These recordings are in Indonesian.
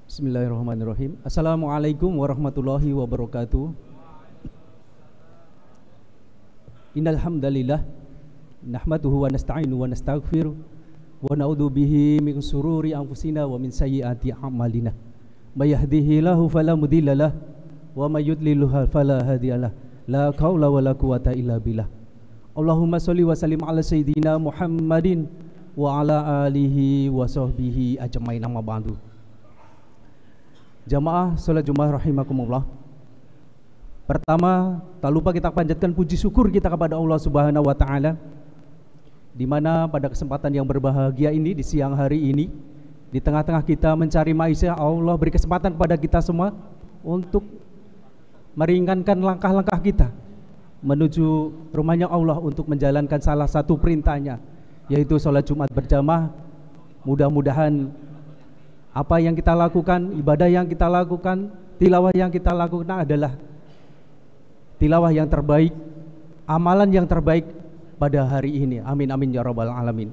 Bismillahirrahmanirrahim. Assalamualaikum warahmatullahi wabarakatuh. Innal hamdalillah nahmaduhu wa nasta'inu wa nastaghfiruh wa na'udzu bihi min shururi anfusina wa min sayyiati a'malina. May yahdihillahu fala mudhillalah wa may yudlil fala hadiyalah. La haula wa la quwata illa billah. Allahumma shalli wa sallim ala sayyidina Muhammadin wa ala alihi wa sahbihi ajmain, amma ba'du. Jamaah salat Jumat rahimakumullah. Pertama, tak lupa kita panjatkan puji syukur kita kepada Allah Subhanahu wa taala, di mana pada kesempatan yang berbahagia ini di siang hari ini, di tengah-tengah kita mencari maisha, Allah beri kesempatan kepada kita semua untuk meringankan langkah-langkah kita menuju rumahnya Allah untuk menjalankan salah satu perintahnya, yaitu salat Jumat berjamaah. Mudah-mudahan apa yang kita lakukan, ibadah yang kita lakukan, tilawah yang kita lakukan adalah tilawah yang terbaik, amalan yang terbaik pada hari ini. Amin amin ya rabbal alamin.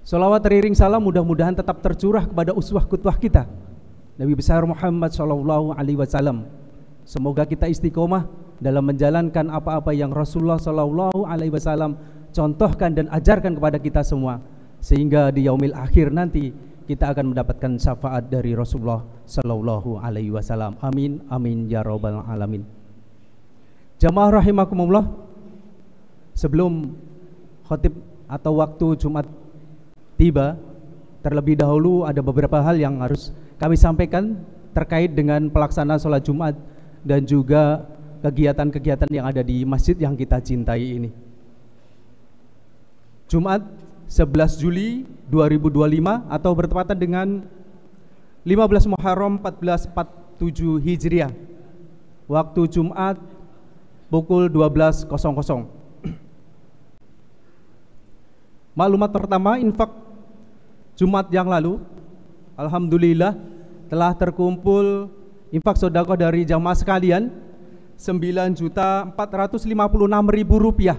Salawat teriring salam mudah-mudahan tetap tercurah kepada uswah qudwah kita, Nabi besar Muhammad sallallahu alaihi wasallam. Semoga kita istiqomah dalam menjalankan apa-apa yang Rasulullah sallallahu alaihi wasallam contohkan dan ajarkan kepada kita semua, sehingga di yaumil akhir nanti kita akan mendapatkan syafaat dari Rasulullah sallallahu alaihi wasallam. Amin amin ya rabbal alamin. Jamaah rahimakumullah, sebelum khotib atau waktu Jumat tiba, terlebih dahulu ada beberapa hal yang harus kami sampaikan terkait dengan pelaksanaan sholat Jumat dan juga kegiatan-kegiatan yang ada di masjid yang kita cintai ini. Jumat 11 Juli 2025 atau bertepatan dengan 15 Muharram 1447 Hijriah. Waktu Jumat pukul 12.00. Maklumat pertama, infak Jumat yang lalu, alhamdulillah telah terkumpul infak sedekah dari jamaah sekalian 9.456.000 rupiah.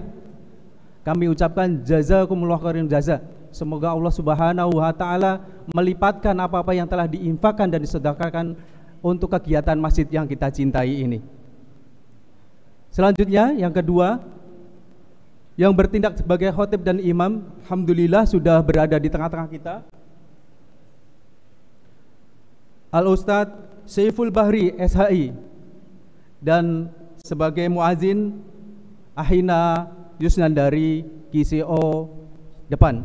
Kami ucapkan jazakumullah khairan jaza. Semoga Allah Subhanahu wa taala melipatkan apa-apa yang telah diinfakkan dan disedekahkan untuk kegiatan masjid yang kita cintai ini. Selanjutnya, yang kedua, yang bertindak sebagai khotib dan imam, alhamdulillah sudah berada di tengah-tengah kita, Al-Ustadz Saiful Bahri SHI, dan sebagai muazin Ahina Yusnan dari KCO depan.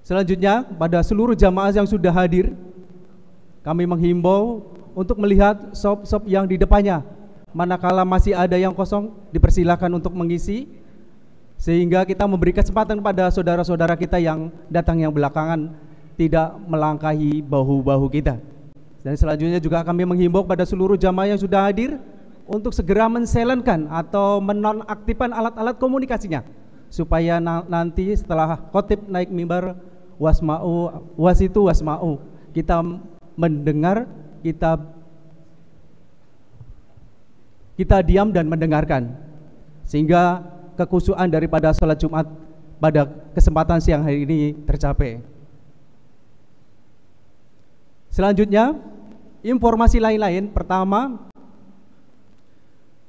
Selanjutnya, pada seluruh jamaah yang sudah hadir, kami menghimbau untuk melihat shop-shop yang di depannya. Manakala masih ada yang kosong, dipersilakan untuk mengisi, sehingga kita memberi kesempatan pada saudara-saudara kita yang datang yang belakangan tidak melangkahi bahu-bahu kita. Dan selanjutnya juga kami menghimbau pada seluruh jamaah yang sudah hadir untuk segera menselenkan atau menonaktifkan alat-alat komunikasinya, supaya nanti setelah khotib naik mimbar wasma'u wasitu wasma'u, kita mendengar, kita diam dan mendengarkan, sehingga kekhusyuan daripada sholat Jumat pada kesempatan siang hari ini tercapai. Selanjutnya, informasi lain-lain. Pertama,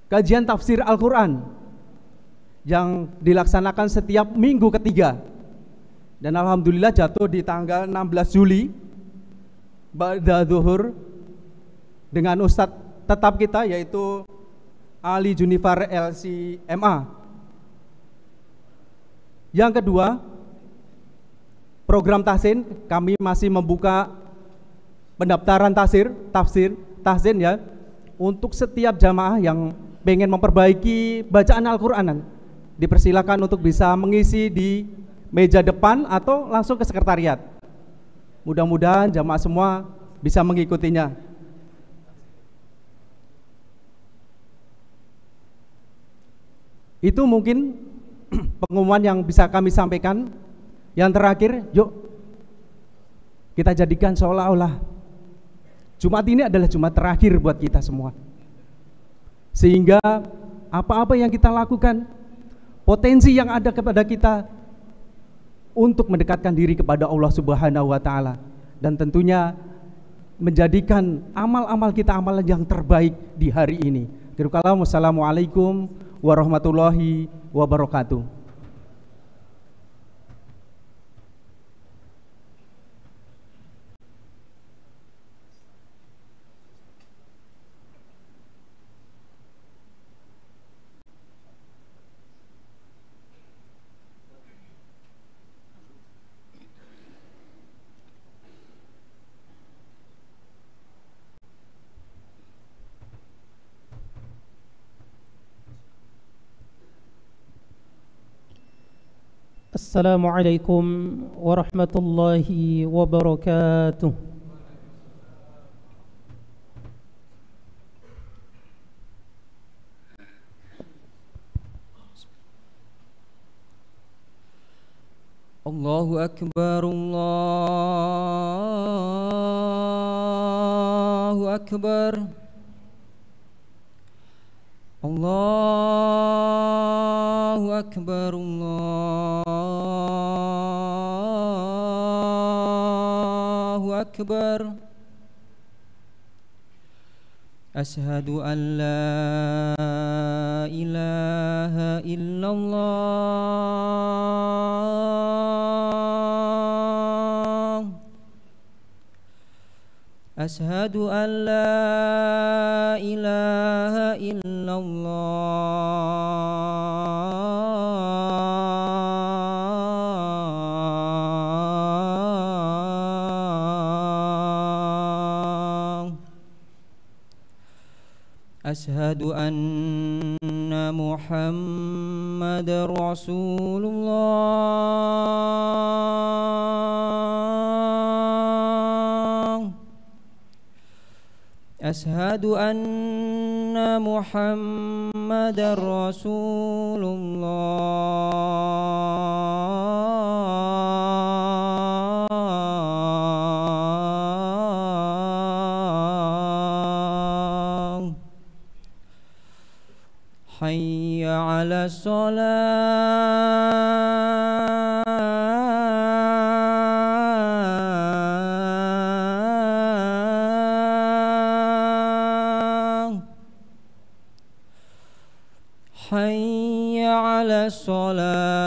kajian tafsir Al-Quran yang dilaksanakan setiap minggu ketiga, dan alhamdulillah jatuh di tanggal 16 Juli ba'da zuhur dengan ustadz tetap kita, yaitu Ali Junifar LCMA. Yang kedua, program tahsin, kami masih membuka pendaftaran tahsin ya, untuk setiap jamaah yang pengen memperbaiki bacaan Al-Qur'anan, dipersilakan untuk bisa mengisi di meja depan atau langsung ke sekretariat. Mudah-mudahan jamaah semua bisa mengikutinya. Itu mungkin pengumuman yang bisa kami sampaikan. Yang terakhir, yuk kita jadikan seolah-olah Jumat ini adalah Jumat terakhir buat kita semua, sehingga apa-apa yang kita lakukan, potensi yang ada kepada kita untuk mendekatkan diri kepada Allah Subhanahu wa taala, dan tentunya menjadikan amal-amal kita amalan yang terbaik di hari ini. Akhirul kalam, wassalamualaikum warahmatullahi wabarakatuh. Assalamualaikum warahmatullahi wabarakatuh. Allahu Akbar, Allahu Akbar, Allahu Akbar, Allahu Akbar. Ashhadu an la ilaha illallah. Ashhadu an la ilaha illallah. Ashhadu anna Muhammadar Rasulullah. Ashhadu anna Muhammadar Rasulullah. Hayya 'alas shalah. Hayya 'alas shalah.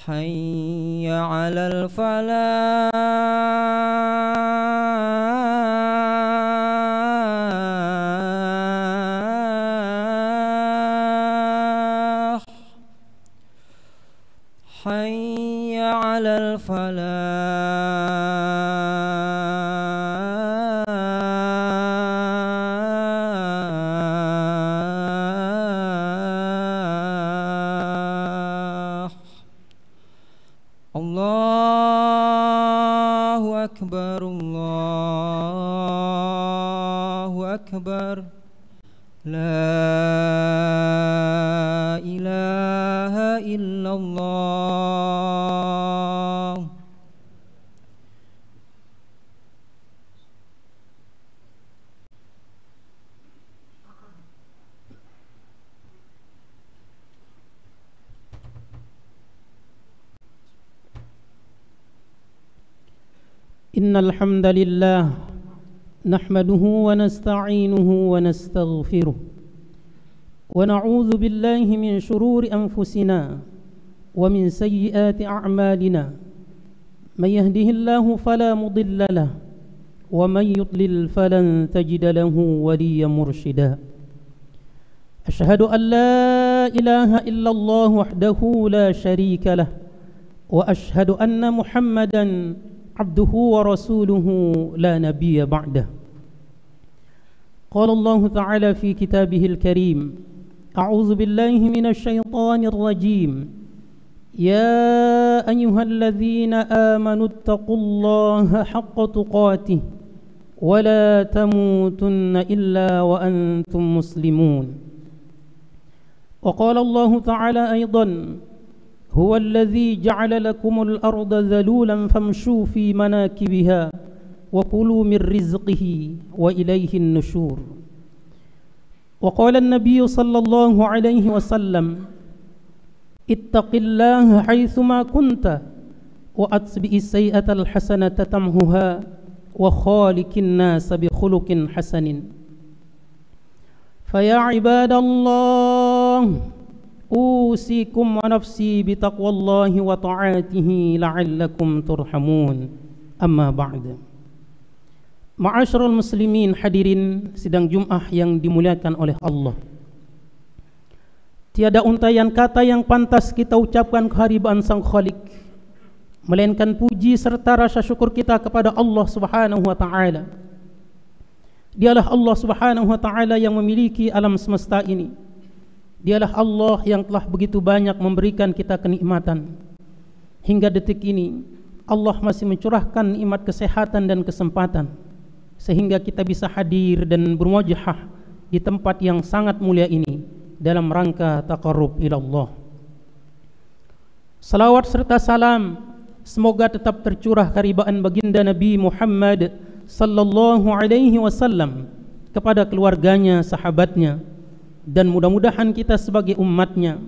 Hayya 'alal falah. Hayya 'alal falah. Allahu Akbar, Allahu Akbar. La ilaha illallah. Innal hamdalillah nahmaduhu wa nasta'inuhu wa nastaghfiruh wa na'udzu billahi min shururi anfusina wa min sayyiati a'malina. May yahdihillahu fala mudilla lahu wa may yudlil falan tajida lahu waliyyan murshida. Ashhadu an la ilaha illallah wahdahu la sharika lah wa ashhadu anna Muhammadan abduhu wa rasuluhu la nabiyya ba'dah. Qala Allah ta'ala fi kitabihil karim, a'udzu billahi minasy syaithanir rajim. Ya ayyuhalladzina amanu taqullaha haqqa tuqatih wa la tamutunna illa wa antum muslimun. Wa qala Allah ta'ala aidan, هو الذي جعل لكم الأرض ذلولا فامشوا في مناكبها وكلوا من رزقه وإليه النشور. وقال النبي صلى الله عليه وسلم اتق الله حيثما كنت وأتبع السيئة الحسنة تمحها وخالق الناس بخلق حسن. فيا عباد الله أوصيكم ونفسي بتقوى الله وطاعته لعلكم ترحمون. أما بعد. Ma'asyiral muslimin, hadirin sidang Jumat yang dimuliakan oleh Allah. Tiada untaian kata yang pantas kita ucapkan kehadiran Sang Khalik, melainkan puji serta rasa syukur kita kepada Allah Subhanahu wa taala. Dialah Allah Subhanahu wa taala yang memiliki alam semesta ini. Dialah Allah yang telah begitu banyak memberikan kita kenikmatan. Hingga detik ini Allah masih mencurahkan nikmat kesehatan dan kesempatan sehingga kita bisa hadir dan bermuajahah di tempat yang sangat mulia ini dalam rangka taqarrub ila Allah. Salawat serta salam semoga tetap tercurah karibaan baginda Nabi Muhammad sallallahu alaihi wasallam kepada keluarganya, sahabatnya, dan mudah-mudahan kita sebagai umatnya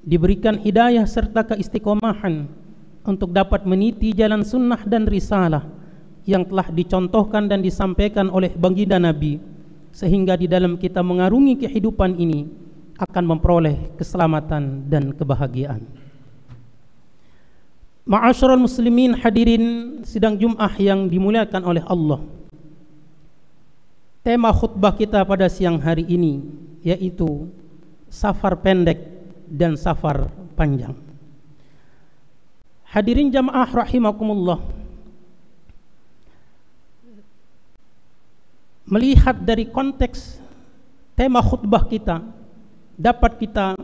diberikan hidayah serta keistiqomahan untuk dapat meniti jalan sunnah dan risalah yang telah dicontohkan dan disampaikan oleh baginda Nabi, sehingga di dalam kita mengarungi kehidupan ini akan memperoleh keselamatan dan kebahagiaan. Ma'asyiral muslimin, hadirin sidang Jumat yang dimuliakan oleh Allah. Tema khutbah kita pada siang hari ini yaitu safar pendek dan safar panjang. Hadirin jamaah rahimakumullah, melihat dari konteks tema khutbah kita dapat kita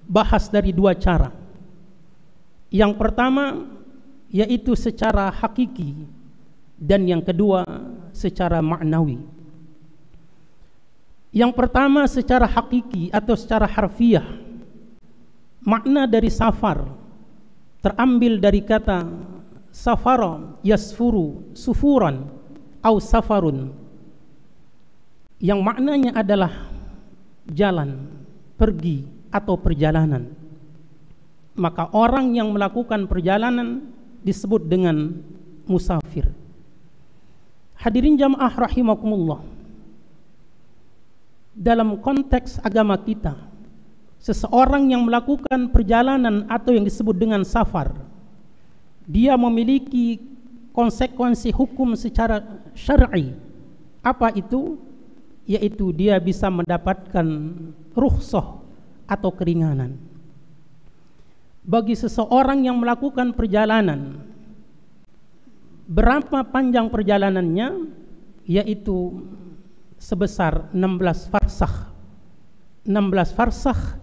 bahas dari dua cara. Yang pertama yaitu secara hakiki dan yang kedua secara maknawi. Yang pertama secara hakiki atau secara harfiah, makna dari safar terambil dari kata safara yasfuru sufuran au safarun, yang maknanya adalah jalan, pergi atau perjalanan. Maka orang yang melakukan perjalanan disebut dengan musafir. Hadirin jamaah rahimakumullah, dalam konteks agama kita, seseorang yang melakukan perjalanan atau yang disebut dengan safar, dia memiliki konsekuensi hukum secara syar'i. Apa itu? Yaitu dia bisa mendapatkan rukhsah atau keringanan. Bagi seseorang yang melakukan perjalanan, berapa panjang perjalanannya? Yaitu sebesar 16 farsakh. 16 farsakh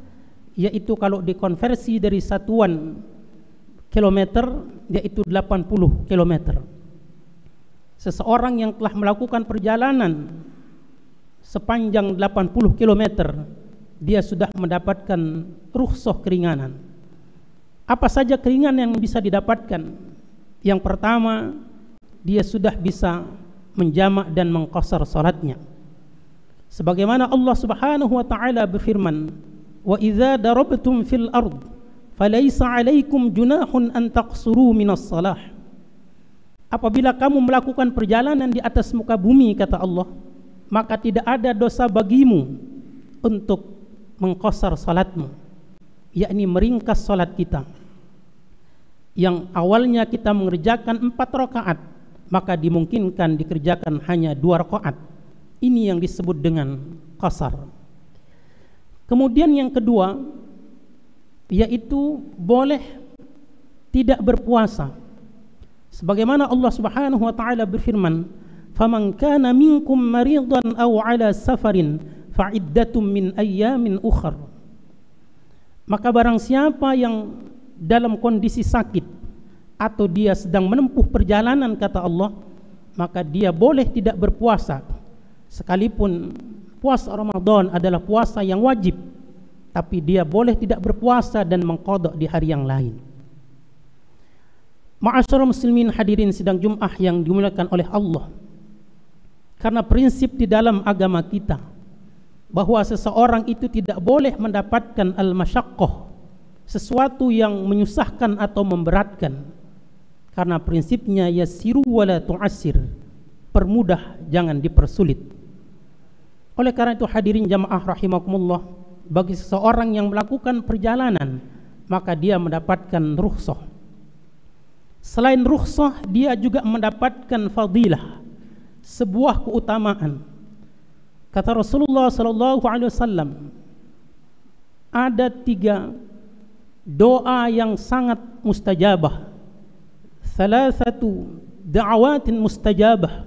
yaitu kalau dikonversi dari satuan kilometer yaitu 80 kilometer. Seseorang yang telah melakukan perjalanan sepanjang 80 km, dia sudah mendapatkan rukhsah keringanan. Apa saja keringanan yang bisa didapatkan? Yang pertama, dia sudah bisa menjamak dan mengqasar salatnya. Sebagaimana Allah Subhanahu wa taala berfirman, "Wa idza darabtum fil ard falaysa 'alaikum junahun an taqsuru minas shalah." Apabila kamu melakukan perjalanan di atas muka bumi, kata Allah, maka tidak ada dosa bagimu untuk mengqasar salatmu, yakni meringkas salat kita. Yang awalnya kita mengerjakan 4 rakaat, maka dimungkinkan dikerjakan hanya 2 rakaat. Ini yang disebut dengan qasar. Kemudian yang kedua yaitu boleh tidak berpuasa. Sebagaimana Allah Subhanahu wa taala berfirman, "Faman kana minkum maridan aw ala safarin fa'iddatum min ayyamin ukhar." Maka barang siapa yang dalam kondisi sakit atau dia sedang menempuh perjalanan, kata Allah, maka dia boleh tidak berpuasa, sekalipun puasa Ramadan adalah puasa yang wajib tapi dia boleh tidak berpuasa dan mengqadha di hari yang lain. Ma'asyiral muslimin hadirin sidang Jumat yang dimuliakan oleh Allah. Karena prinsip di dalam agama kita bahwa seseorang itu tidak boleh mendapatkan al-masyaqqah, sesuatu yang menyusahkan atau memberatkan. Karena prinsipnya yassiru wala tu'assir, permudah jangan dipersulit. Oleh karena itu hadirin jamaah rahimakumullah, bagi seseorang yang melakukan perjalanan maka dia mendapatkan rukhsah. Selain rukhsah, dia juga mendapatkan fadilah, sebuah keutamaan. Kata Rasulullah sallallahu alaihi wasallam, ada 3 doa yang sangat mustajabah. Thalathatu da'awatin mustajabah.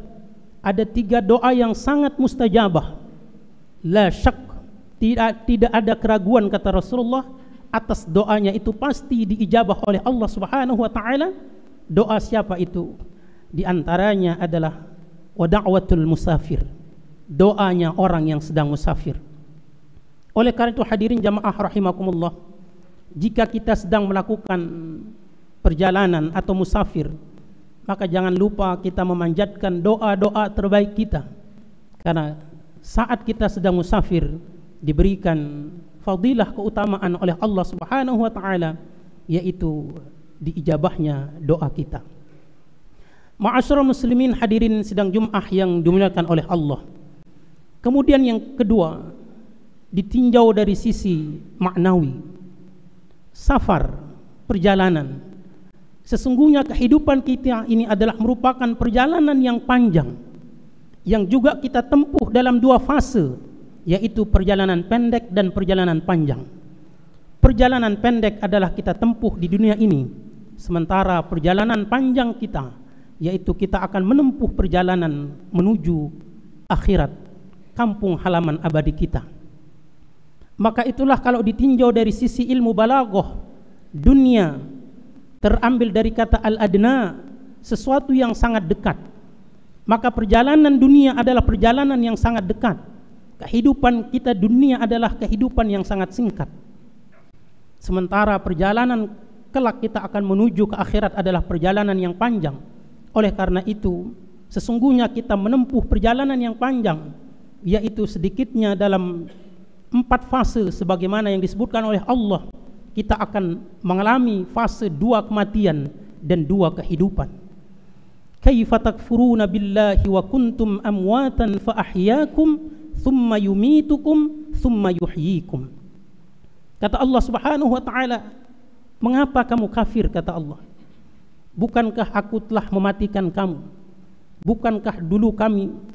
Ada 3 doa yang sangat mustajabah. La syak, tidak ada keraguan kata Rasulullah atas doanya itu pasti diijabah oleh Allah Subhanahu wa taala. Doa siapa itu? Di antaranya adalah wa da'watul musafir, doanya orang yang sedang musafir. Oleh karena itu hadirin jamaah rahimakumullah, jika kita sedang melakukan perjalanan atau musafir, maka jangan lupa kita memanjatkan doa-doa terbaik kita. Karena saat kita sedang musafir diberikan fadilah keutamaan oleh Allah Subhanahu wa taala, yaitu diijabahnya doa kita. Ma'asyiral muslimin hadirin sidang Jumat yang dimuliakan oleh Allah. Kemudian yang kedua, ditinjau dari sisi maknawi. Safar, perjalanan. Sesungguhnya kehidupan kita ini adalah merupakan perjalanan yang panjang, yang juga kita tempuh dalam 2 fase, yaitu perjalanan pendek dan perjalanan panjang. Perjalanan pendek adalah kita tempuh di dunia ini, sementara perjalanan panjang kita, yaitu kita akan menempuh perjalanan menuju akhirat, kampung halaman abadi kita. Maka itulah kalau ditinjau dari sisi ilmu balaghah, dunia terambil dari kata al-adna, sesuatu yang sangat dekat. Maka perjalanan dunia adalah perjalanan yang sangat dekat. Kehidupan kita dunia adalah kehidupan yang sangat singkat. Sementara perjalanan kelak kita akan menuju ke akhirat adalah perjalanan yang panjang. Oleh karena itu, sesungguhnya kita menempuh perjalanan yang panjang, yaitu sedikitnya dalam 4 fase sebagaimana yang disebutkan oleh Allah. Kita akan mengalami fase 2 kematian dan 2 kehidupan. Kaifa takfuruna billahi wa kuntum amwatan fa ahyaakum thumma yumitukum thumma yuhyikum. Kata Allah Subhanahu wa taala, mengapa kamu kafir, kata Allah? Bukankah aku telah mematikan kamu? Bukankah dulu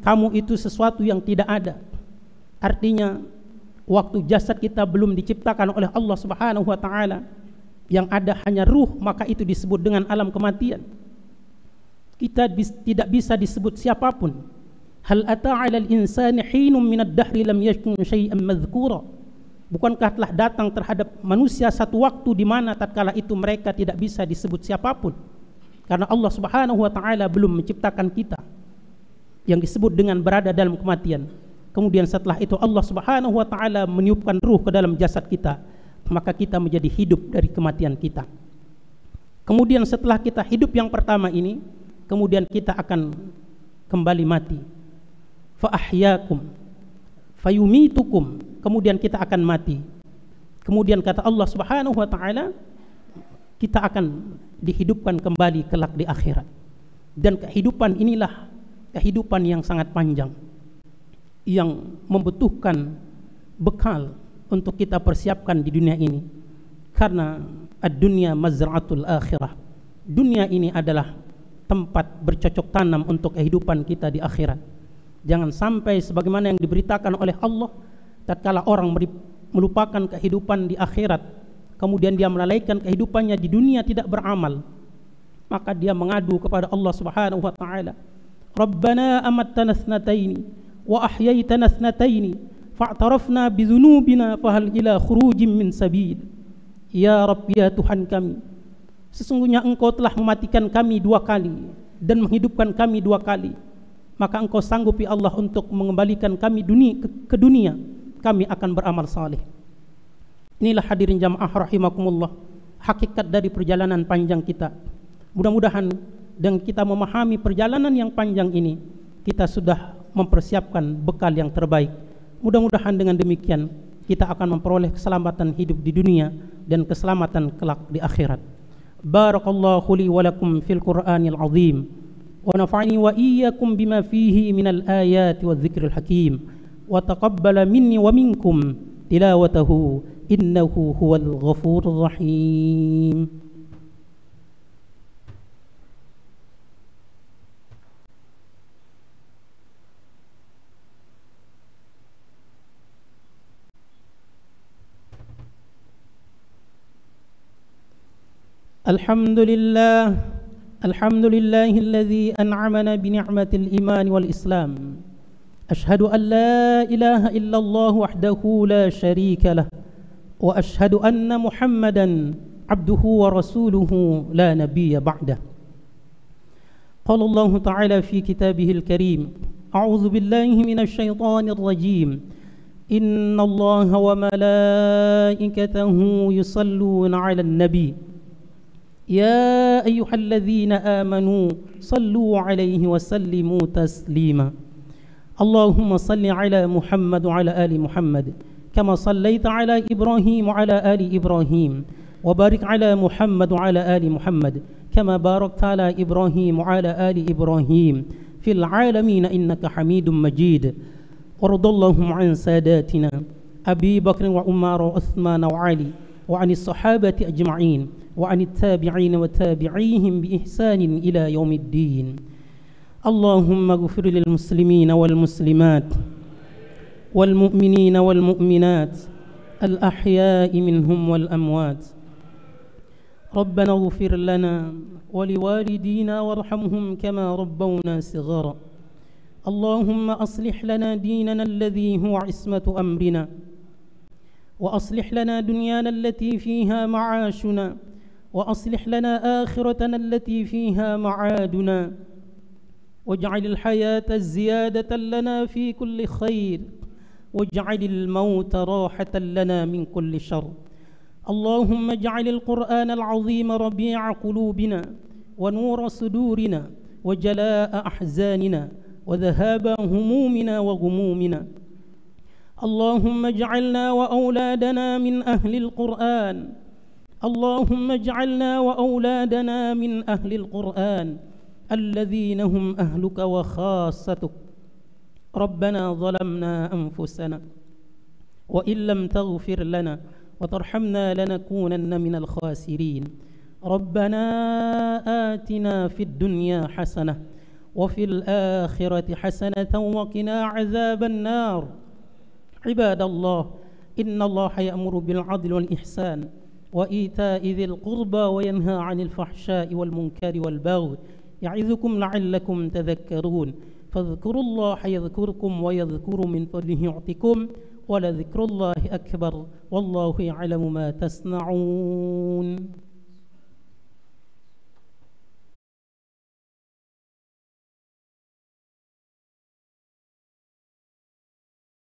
kamu itu sesuatu yang tidak ada? Artinya waktu jasad kita belum diciptakan oleh Allah Subhanahu wa taala, yang ada hanya ruh, maka itu disebut dengan alam kematian. Kita tidak bisa disebut siapapun. Hal ata 'alal insani hinum minad dahri lam yakun syai'an madhkura. Bukankah telah datang terhadap manusia satu waktu di mana tatkala itu mereka tidak bisa disebut siapapun, karena Allah Subhanahu wa taala belum menciptakan kita yang disebut dengan berada dalam kematian. Kemudian setelah itu Allah Subhanahu wa taala meniupkan ruh ke dalam jasad kita, maka kita menjadi hidup dari kematian kita. Kemudian setelah kita hidup yang pertama ini, kemudian kita akan kembali mati. Fa ahyaakum fayumitukum, kemudian kita akan mati. Kemudian kata Allah Subhanahu wa taala, kita akan dihidupkan kembali kelak di akhirat. Dan kehidupan inilah kehidupan yang sangat panjang, yang membutuhkan bekal untuk kita persiapkan di dunia ini. Karena ad-dunya mazra'atul akhirah, dunia ini adalah tempat bercocok tanam untuk kehidupan kita di akhirat. Jangan sampai sebagaimana yang diberitakan oleh Allah, tatkala orang melupakan kehidupan di akhirat, kemudian dia melalaikan kehidupannya di dunia tidak beramal, maka dia mengadu kepada Allah Subhanahu wa taala, Rabbana amattana thnataini wa ahyaitana thnataini fa'tarafna bidzunubina fahal ila khurujin min sabil. Ya Rabb, ya Tuhan kami, sesungguhnya Engkau telah mematikan kami 2 kali dan menghidupkan kami 2 kali. Maka Engkau sanggupi Allah untuk mengembalikan kami ke dunia, kami akan beramal saleh. Inilah hadirin jamaah rahimakumullah, hakikat dari perjalanan panjang kita. Mudah-mudahan dengan kita memahami perjalanan yang panjang ini, kita sudah mempersiapkan bekal yang terbaik. Mudah-mudahan dengan demikian kita akan memperoleh keselamatan hidup di dunia dan keselamatan kelak di akhirat. Barakallahu li wa lakum fil Qur'anil azim wa nafa'ani wa iyyakum bima fihi minal ayati wadh-dhikril hakim wa taqabbala minni wa minkum tilawatahu innahu huwal ghafurur rahim. الحمد لله الذي أنعمنا بنعمة الإيمان والإسلام. أشهد أن لا إله إلا الله وحده لا شريك له، وأشهد أن محمدا عبده ورسوله لا نبي بعده. قال الله تعالى في كتابه الكريم: أعوذ بالله من الشيطان الرجيم، إن الله وملائكته يصلون على النبي يا أيها الذين آمنوا صلوا عليه وسلموا تسليما. اللهم صل على محمد وعلى آل محمد كما صليت على إبراهيم وعلى آل إبراهيم، وبارك على محمد وعلى آل محمد كما باركت على إبراهيم وعلى آل إبراهيم في العالمين إنك حميد مجيد. وارض اللهم عن ساداتنا أبي بكر وعمر وعثمان وعلي وعن الصحابة أجمعين وعن التابعين وتابعيهم بإحسان إلى يوم الدين. اللهم اغفر للمسلمين والمسلمات والمؤمنين والمؤمنات الأحياء منهم والأموات. ربنا اغفر لنا ولوالدينا وارحمهم كما ربونا صغارا. اللهم أصلح لنا ديننا الذي هو عصمة أمرنا، وأصلح لنا دنيانا التي فيها معاشنا، وأصلح لنا آخرتنا التي فيها معادنا، واجعل الحياة زيادة لنا في كل خير، واجعل الموت راحة لنا من كل شر. اللهم اجعل القرآن العظيم ربيع قلوبنا ونور صدورنا وجلاء أحزاننا وذهاب همومنا وغمومنا. اللهم اجعلنا وأولادنا من أهل القرآن، اللهم اجعلنا وأولادنا من أهل القرآن الذين هم أهلك وخاصتك. ربنا ظلمنا أنفسنا وإن لم تغفر لنا وترحمنا لنكونن من الخاسرين. ربنا آتنا في الدنيا حسنة وفي الآخرة حسنة وقنا عذاب النار. عباد الله، إن الله يأمر بالعدل والإحسان وإيتاء ذي القربى وينهى عن الفحشاء والمنكر والبغي يعظكم لعلكم تذكرون. فاذكروا الله يذكركم ويذكر من فضله يعطكم ولذكر الله أكبر والله يعلم ما تصنعون.